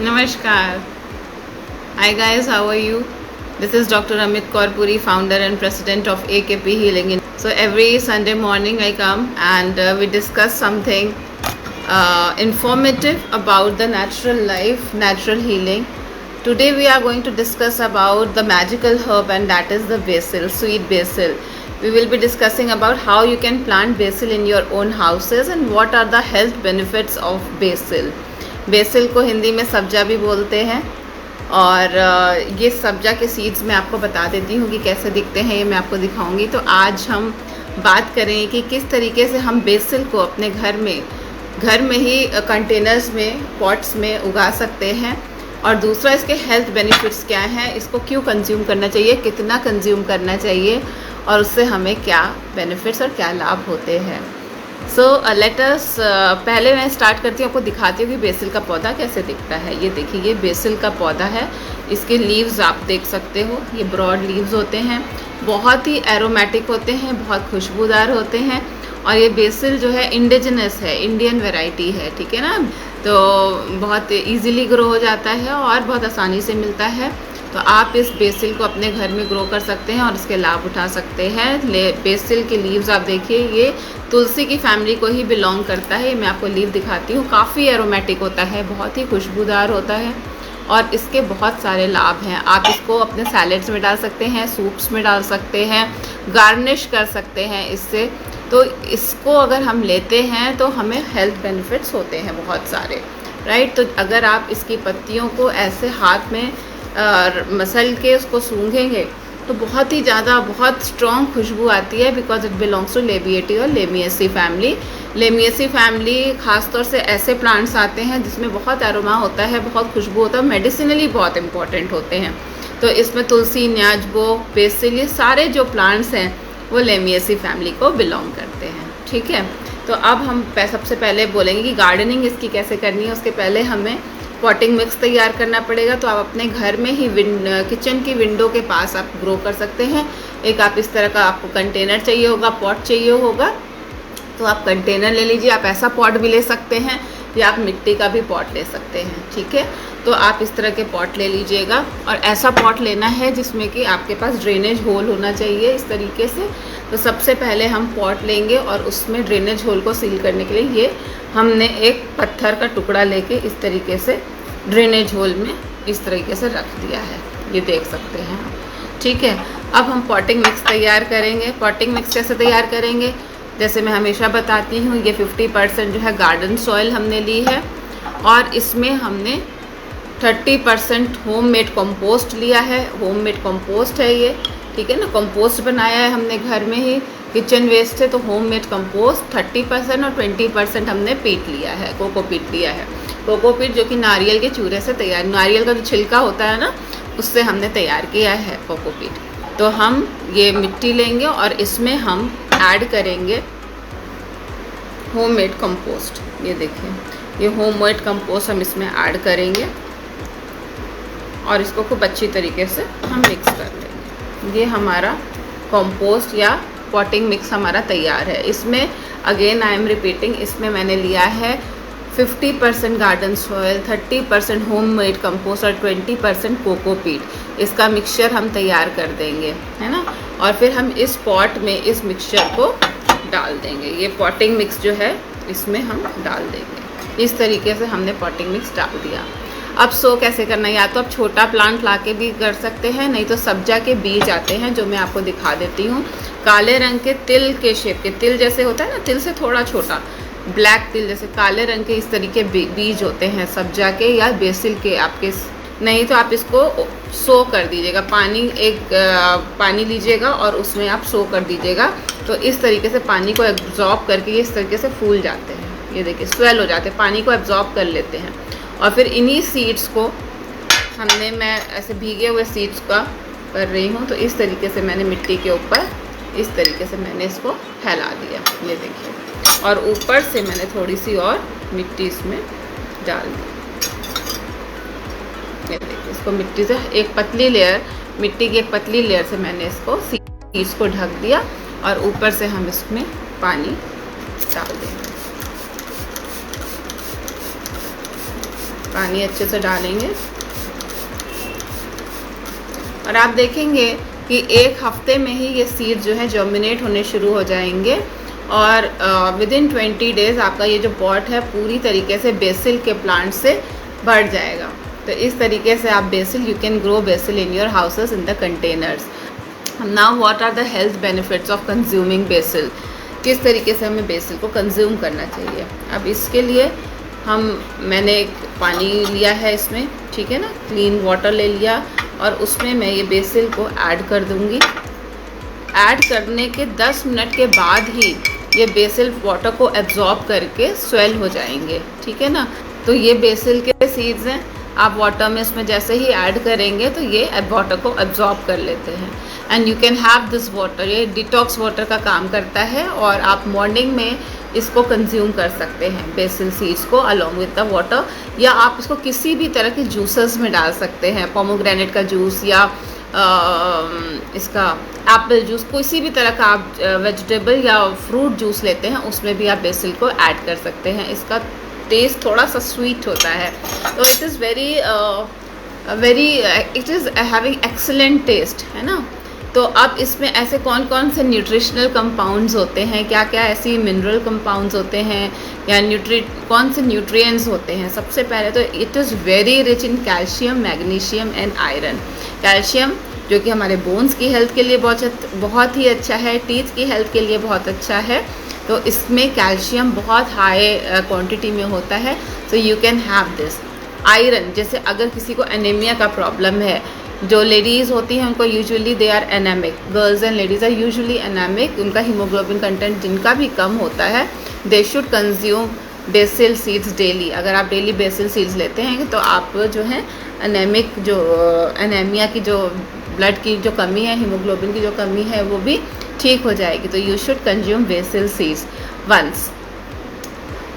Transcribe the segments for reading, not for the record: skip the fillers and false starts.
Namaskar. Hi guys, how are you? This is Dr. Amit Kaur, founder and president of AKP Healing. So every Sunday morning I come and we discuss something informative about the natural life, natural healing. Today we are going to discuss about the magical herb, and that is the basil, sweet basil. We will be discussing about how you can plant basil in your own houses and what are the health benefits of basil. BECIL को हिंदी में सब्जा भी बोलते हैं, और ये सब्जा के seeds मैं आपको बता देती हूँ कि कैसे दिखते हैं, ये मैं आपको दिखाऊंगी। तो आज हम बात करेंगे कि किस तरीके से हम बेसिल को अपने घर में ही कंटेनर्स में, पॉट्स में उगा सकते हैं, और दूसरा इसके हेल्थ बेनिफिट्स क्या हैं, इसको क्यों कंज्यूम करना चाहिए, कितना कंज्यूम करना चाहिए, और उससे हमें क्या बेनिफिट्स और क्या लाभ होते हैं। सो लेट अस पहले मैं स्टार्ट करती हूँ, आपको दिखाती हूँ कि बेसिल का पौधा कैसे दिखता है। ये देखिए, ये बेसिल का पौधा है, इसके लीव्स आप देख सकते हो, ये ब्रॉड लीव्स होते हैं, बहुत ही एरोमेटिक होते हैं, बहुत खुशबूदार होते हैं। और ये बेसिल जो है इंडिजिनस है, इंडियन वैरायटी है, ठीक है ना। तो बहुत इजीली ग्रो हो जाता है और बहुत आसानी से मिलता है। तो आप इस बेसिल को अपने घर में ग्रो कर सकते हैं और इसके लाभ उठा सकते हैं। बेसिल के लीव्स आप देखिए, ये तुलसी की फैमिली को ही बिलोंग करता है। मैं आपको लीव दिखाती हूँ, काफ़ी एरोमेटिक होता है, बहुत ही खुशबूदार होता है और इसके बहुत सारे लाभ हैं। आप इसको अपने सैलेड्स में डाल सकते हैं, सूप्स में डाल सकते हैं, गार्निश कर सकते हैं इससे। तो इसको अगर हम लेते हैं तो हमें हेल्थ बेनिफिट्स होते हैं बहुत सारे, राइट। तो अगर आप इसकी पत्तियों को ऐसे हाथ में मसल के उसको सूंघेंगे तो बहुत ही ज़्यादा, बहुत स्ट्रॉन्ग खुशबू आती है, because it belongs to Labiatae और लेमिएसी फैमिली। लेमिएसी फैमिली खासतौर से ऐसे प्लांट्स आते हैं जिसमें बहुत एरोमा होता है, बहुत खुशबू होता है, मेडिसिनली बहुत इंपॉर्टेंट होते हैं। तो इसमें तुलसी, न्याजबो, बेसिल, ये सारे जो प्लांट्स हैं वो लेमिएसी फैमिली को बिलोंग करते हैं, ठीक है। तो अब हम सबसे पहले बोलेंगे कि गार्डनिंग इसकी कैसे करनी है। उसके पहले हमें पॉटिंग मिक्स तैयार करना पड़ेगा। तो आप अपने घर में ही किचन की विंडो के पास आप ग्रो कर सकते हैं। एक आप इस तरह का आपको कंटेनर चाहिए होगा, पॉट चाहिए होगा, तो आप कंटेनर ले लीजिए। आप ऐसा पॉट भी ले सकते हैं या आप मिट्टी का भी पॉट ले सकते हैं, ठीक है। तो आप इस तरह के पॉट ले लीजिएगा, और ऐसा पॉट लेना है जिसमें कि आपके पास ड्रेनेज होल होना चाहिए, इस तरीके से। तो सबसे पहले हम पॉट लेंगे और उसमें ड्रेनेज होल को सील करने के लिए ये हमने एक पत्थर का टुकड़ा लेके इस तरीके से ड्रेनेज होल में इस तरीके से रख दिया है, ये देख सकते हैं, ठीक है। अब हम पॉटिंग मिक्स तैयार करेंगे। पॉटिंग मिक्स कैसे तैयार करेंगे, जैसे मैं हमेशा बताती हूँ, ये 50% जो है गार्डन सॉइल हमने ली है, और इसमें हमने 30% होममेड कंपोस्ट लिया है। होममेड कंपोस्ट है ये, ठीक है ना। कंपोस्ट बनाया है हमने घर में ही, किचन वेस्ट है, तो होममेड कंपोस्ट 30% और 20% हमने पीट लिया है, कोकोपीट लिया है। कोकोपीट जो कि नारियल के चूरे से तैयार, नारियल का जो छिलका होता है ना, उससे हमने तैयार किया है कोकोपीट। तो हम ये मिट्टी लेंगे और इसमें हम ऐड करेंगे होममेड कंपोस्ट। ये देखिए, ये होममेड कंपोस्ट हम इसमें ऐड करेंगे और इसको खूब अच्छी तरीके से हम मिक्स कर लेंगे। ये हमारा कंपोस्ट या पॉटिंग मिक्स हमारा तैयार है। इसमें अगेन आई एम रिपीटिंग, इसमें मैंने लिया है 50% गार्डन सॉयल, 30% होममेड कंपोस्ट और 20% कोकोपीट। इसका मिक्सचर हम तैयार कर देंगे, है ना। और फिर हम इस पॉट में इस मिक्सचर को डाल देंगे। ये पॉटिंग मिक्स जो है इसमें हम डाल देंगे। इस तरीके से हमने पॉटिंग मिक्स डाल दिया। अब सो कैसे करना है, या तो आप छोटा प्लांट लाके भी कर सकते हैं, नहीं तो सब्जा के बीज आते हैं जो मैं आपको दिखा देती हूँ। काले रंग के तिल के शेप के, तिल जैसे होता है ना, तिल से थोड़ा छोटा, ब्लैक तिल जैसे काले रंग के इस तरीके बीज होते हैं सब्जा के या बेसिल के आपके। नहीं तो आप इसको सो कर दीजिएगा, पानी लीजिएगा और उसमें आप सो कर दीजिएगा। तो इस तरीके से पानी को एब्जॉर्ब करके ये इस तरीके से फूल जाते हैं, ये देखिए स्वेल हो जाते हैं, पानी को एब्जॉर्ब कर लेते हैं। और फिर इन्हीं सीड्स को मैं ऐसे भीगे हुए सीड्स का कर रही हूँ। तो इस तरीके से मैंने मिट्टी के ऊपर इस तरीके से मैंने इसको फैला दिया, ये देखिए, और ऊपर से मैंने थोड़ी सी और मिट्टी इसमें डाल दी। ये देखिए, इसको मिट्टी से एक पतली लेयर, मिट्टी की एक पतली लेयर से मैंने इसको सीड्स को ढक दिया, और ऊपर से हम इसमें पानी डाल देंगे। पानी अच्छे से डालेंगे और आप देखेंगे कि 1 हफ्ते में ही ये सीड जो है जर्मिनेट होने शुरू हो जाएंगे और विदिन 20 डेज़ आपका ये जो पॉट है पूरी तरीके से बेसिल के प्लांट से बढ़ जाएगा। तो इस तरीके से आप basil, you can grow basil in your houses in the containers. Now what are the health benefits of consuming basil, किस तरीके से हमें बेसिल को कंज्यूम करना चाहिए। अब इसके लिए मैंने एक पानी लिया है इसमें, ठीक है ना, क्लीन वाटर ले लिया और उसमें मैं ये बेसिल को ऐड कर दूँगी। ऐड करने के 10 मिनट के बाद ही ये बेसिल वाटर को एब्जॉर्ब करके स्वेल हो जाएंगे, ठीक है ना। तो ये बेसिल के सीड्स हैं, आप वाटर में इसमें जैसे ही ऐड करेंगे तो ये वाटर को एब्जॉर्ब कर लेते हैं and you can have this water. ये डिटॉक्स वाटर का काम करता है और आप मॉर्निंग में इसको कंज्यूम कर सकते हैं बेसिल सीड्स को अलोंग विद द वाटर, या आप इसको किसी भी तरह के जूसेस में डाल सकते हैं, पोमोग्रेनेट का जूस या इसका एप्पल जूस, किसी भी तरह का आप वेजिटेबल या फ्रूट जूस लेते हैं उसमें भी आप बेसिल को ऐड कर सकते हैं। इसका टेस्ट थोड़ा सा स्वीट होता है, तो it is it is having excellent taste, है ना। तो अब इसमें ऐसे कौन कौन से न्यूट्रिशनल कंपाउंड्स होते हैं, क्या क्या ऐसी मिनरल कंपाउंड्स होते हैं या कौन से न्यूट्रिएंट्स होते हैं। सबसे पहले तो it is very rich in calcium, magnesium and iron. Calcium जो कि हमारे बोन्स की हेल्थ के लिए बहुत ही अच्छा है, टीथ की हेल्थ के लिए बहुत अच्छा है। तो इसमें कैल्शियम बहुत हाई क्वांटिटी में होता है, so you can have this. Iron, जैसे अगर किसी को एनीमिया का प्रॉब्लम है, जो लेडीज़ होती हैं उनको usually they are anaemic, girls and ladies are usually anaemic, उनका हीमोग्लोबिन कंटेंट जिनका भी कम होता है, they should consume basil seeds daily. अगर आप डेली बेसिल सीड्स लेते हैं तो आप जो है एनेमिक, जो एनीमिया की जो ब्लड की जो कमी है, हीमोग्लोबिन की जो कमी है वो भी ठीक हो जाएगी। तो you should consume basil seeds once.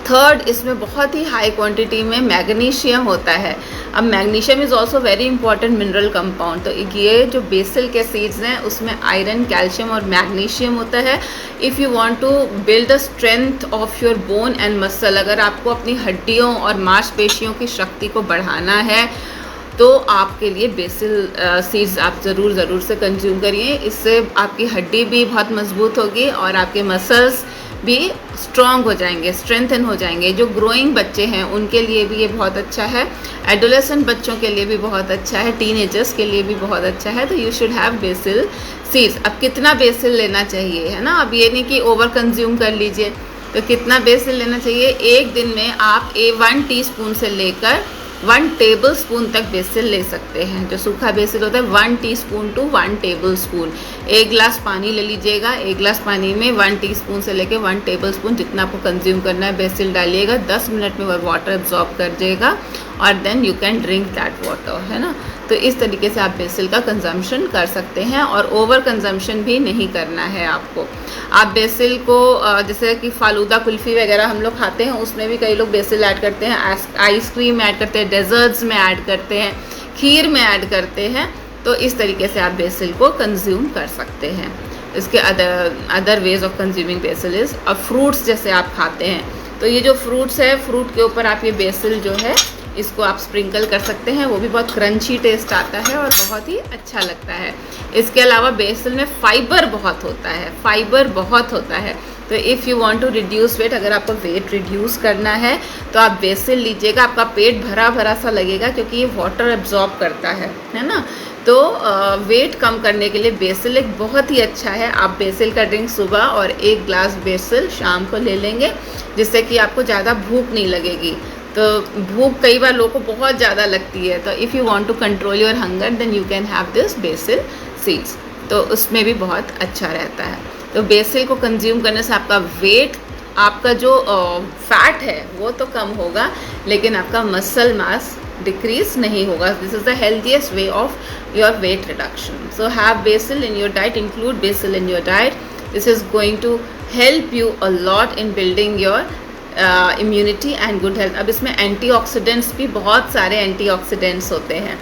Third, इसमें बहुत ही हाई क्वांटिटी में मैग्नीशियम होता है। अब magnesium is also very important mineral compound. तो ये जो बेसिल के सीड्स हैं उसमें आयरन, कैल्शियम और मैग्नीशियम होता है। If you want to build the strength of your bone and muscle, अगर आपको अपनी हड्डियों और मांसपेशियों की शक्ति को बढ़ाना है तो आपके लिए बेसिल सीड्स आप ज़रूर से कंज्यूम करिए। इससे आपकी हड्डी भी बहुत मजबूत होगी और आपके मसल्स भी स्ट्रॉन्ग हो जाएंगे, स्ट्रेंथन हो जाएंगे। जो ग्रोइंग बच्चे हैं उनके लिए भी ये बहुत अच्छा है, एडोलेसेंट बच्चों के लिए भी बहुत अच्छा है, टीनेजर्स के लिए भी बहुत अच्छा है। तो you should have BECIL seeds. अब कितना बेसिल लेना चाहिए, है ना। अब ये नहीं कि ओवर कंज्यूम कर लीजिए। तो कितना बेसिल लेना चाहिए, एक दिन में आप 1 टीस्पून से लेकर 1 टेबल स्पून तक बेसिल ले सकते हैं। जो सूखा बेसिल होता है 1 टीस्पून टू 1 टेबल स्पून। 1 गिलास पानी ले लीजिएगा, 1 गिलास पानी में 1 टीस्पून से लेके 1 टेबल स्पून जितना आपको कंज्यूम करना है बेसिल डालिएगा। 10 मिनट में वह वाटर एब्जॉर्ब कर देगा और then you can drink that water, है ना। तो इस तरीके से आप बेसिल का कंजम्पशन कर सकते हैं और ओवर कंजम्पशन भी नहीं करना है आपको। आप बेसिल को जैसे कि फालूदा कुल्फ़ी वगैरह हम लोग खाते हैं उसमें भी कई लोग बेसिल ऐड करते हैं, आइसक्रीम में ऐड करते हैं, डेजर्ट्स में ऐड करते हैं, खीर में ऐड करते हैं। तो इस तरीके से आप बेसिल को कंज्यूम कर सकते हैं। इसके other ways of consuming BECIL is, अब फ्रूट्स जैसे आप खाते हैं तो ये जो फ्रूट्स है, फ्रूट के ऊपर आप ये बेसिल जो है इसको आप स्प्रिंकल कर सकते हैं, वो भी बहुत क्रंची टेस्ट आता है और बहुत ही अच्छा लगता है। इसके अलावा बेसिल में फाइबर बहुत होता है, फाइबर बहुत होता है। तो if you want to reduce weight, अगर आपको वेट रिड्यूस करना है तो आप बेसिल लीजिएगा। आपका पेट भरा भरा सा लगेगा क्योंकि ये वाटर एब्जॉर्ब करता है ना। तो वेट कम करने के लिए बेसिल एक बहुत ही अच्छा है। आप बेसिल का ड्रिंक सुबह और 1 ग्लास बेसिल शाम को ले लेंगे, जिससे कि आपको ज़्यादा भूख नहीं लगेगी। तो भूख कई बार लोगों को बहुत ज़्यादा लगती है, तो if you want to control your hunger then you can have this basil seeds. तो उसमें भी बहुत अच्छा रहता है। तो बेसिल को कंज्यूम करने से आपका वेट, आपका जो फैट है वो तो कम होगा, लेकिन आपका मसल मास डिक्रीज नहीं होगा। This is the healthiest way of your weight reduction. So have basil in your diet, include basil in your diet. This is going to help you a lot in building your immunity and good health. अब इसमें antioxidants भी, बहुत सारे antioxidants होते हैं,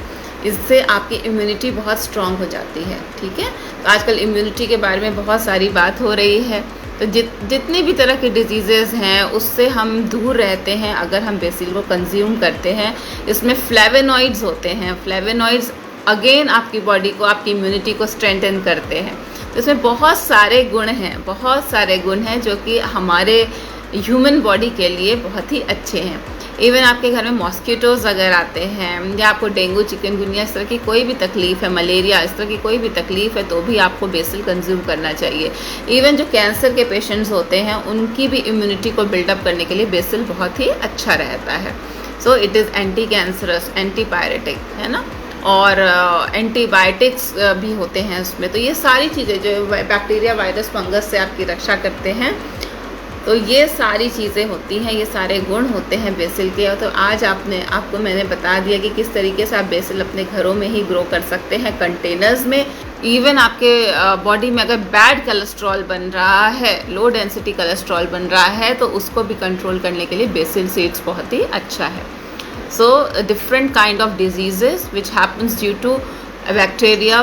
इससे आपकी immunity बहुत स्ट्रांग हो जाती है। ठीक है, तो आजकल इम्यूनिटी के बारे में बहुत सारी बात हो रही है, तो जितनी भी तरह की डिजीज़ेज़ हैं उससे हम दूर रहते हैं अगर हम बेसिल को कंज्यूम करते हैं। इसमें फ्लेवोनॉइड्स होते हैं। फ्लेवोनॉइड्स अगेन आपकी बॉडी को, आपकी इम्यूनिटी को स्ट्रेंथन करते हैं। तो इसमें बहुत सारे गुण हैं जो कि हमारे ह्यूमन बॉडी के लिए बहुत ही अच्छे हैं। इवन आपके घर में मॉस्किटोज़ अगर आते हैं या आपको डेंगू, चिकनगुनिया, इस तरह की कोई भी तकलीफ़ है, मलेरिया, इस तरह की कोई भी तकलीफ़ है, तो भी आपको बेसिल कंज्यूम करना चाहिए। इवन जो कैंसर के पेशेंट्स होते हैं उनकी भी इम्यूनिटी को बिल्डअप करने के लिए बेसिल बहुत ही अच्छा रहता है। So it is anti cancerous, antipyretic, है ना, और एंटीबायोटिक्स भी होते हैं उसमें। तो ये सारी चीज़ें जो बैक्टीरिया, वायरस, फंगस से आपकी रक्षा करते हैं, तो ये सारी चीज़ें होती हैं, ये सारे गुण होते हैं बेसिल के। तो आज आपको मैंने बता दिया कि किस तरीके से आप बेसिल अपने घरों में ही ग्रो कर सकते हैं, कंटेनर्स में। इवन आपके बॉडी में अगर बैड कोलेस्ट्रॉल बन रहा है, लो डेंसिटी कोलेस्ट्रॉल बन रहा है, तो उसको भी कंट्रोल करने के लिए बेसिल सीड्स बहुत ही अच्छा है। So different kind of diseases which happens due to bacteria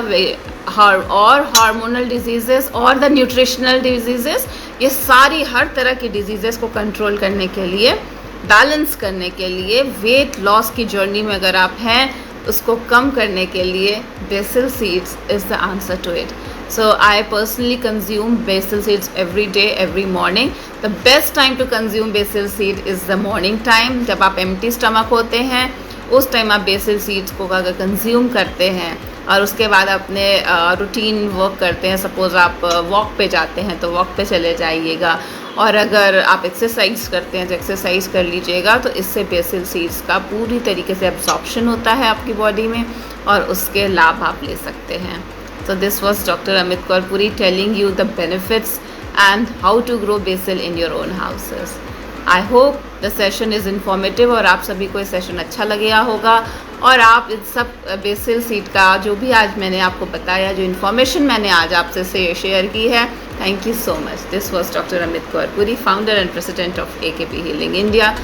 और hormonal diseases और the nutritional diseases, ये सारी हर तरह की diseases को कंट्रोल करने के लिए, बैलेंस करने के लिए, वेट लॉस की जर्नी में अगर आप हैं उसको कम करने के लिए basil seeds is the answer to it. So I personally consume basil seeds every day, every morning. The best time to consume basil seed is the morning time. जब आप empty stomach होते हैं उस टाइम आप basil seeds को अगर consume करते हैं और उसके बाद अपने रूटीन वर्क करते हैं, सपोज़ आप वॉक पे जाते हैं तो वॉक पे चले जाइएगा, और अगर आप एक्सरसाइज करते हैं तो एक्सरसाइज कर लीजिएगा। तो इससे बेसिल सीड्स का पूरी तरीके से एब्जॉर्प्शन होता है आपकी बॉडी में और उसके लाभ आप ले सकते हैं। So this was Dr. Amit Kaur Puri telling you the benefits and how to grow basil in your own houses. I hope the session is informative और आप सभी को ये सेशन अच्छा लगेगा होगा, और आप इस सब बेसिल सीड का जो भी आज मैंने आपको बताया, जो इन्फॉर्मेशन मैंने आज आपसे शेयर की है, thank you so much. This was doctor Amit Kaur Puri, founder and president of AKP Healing India.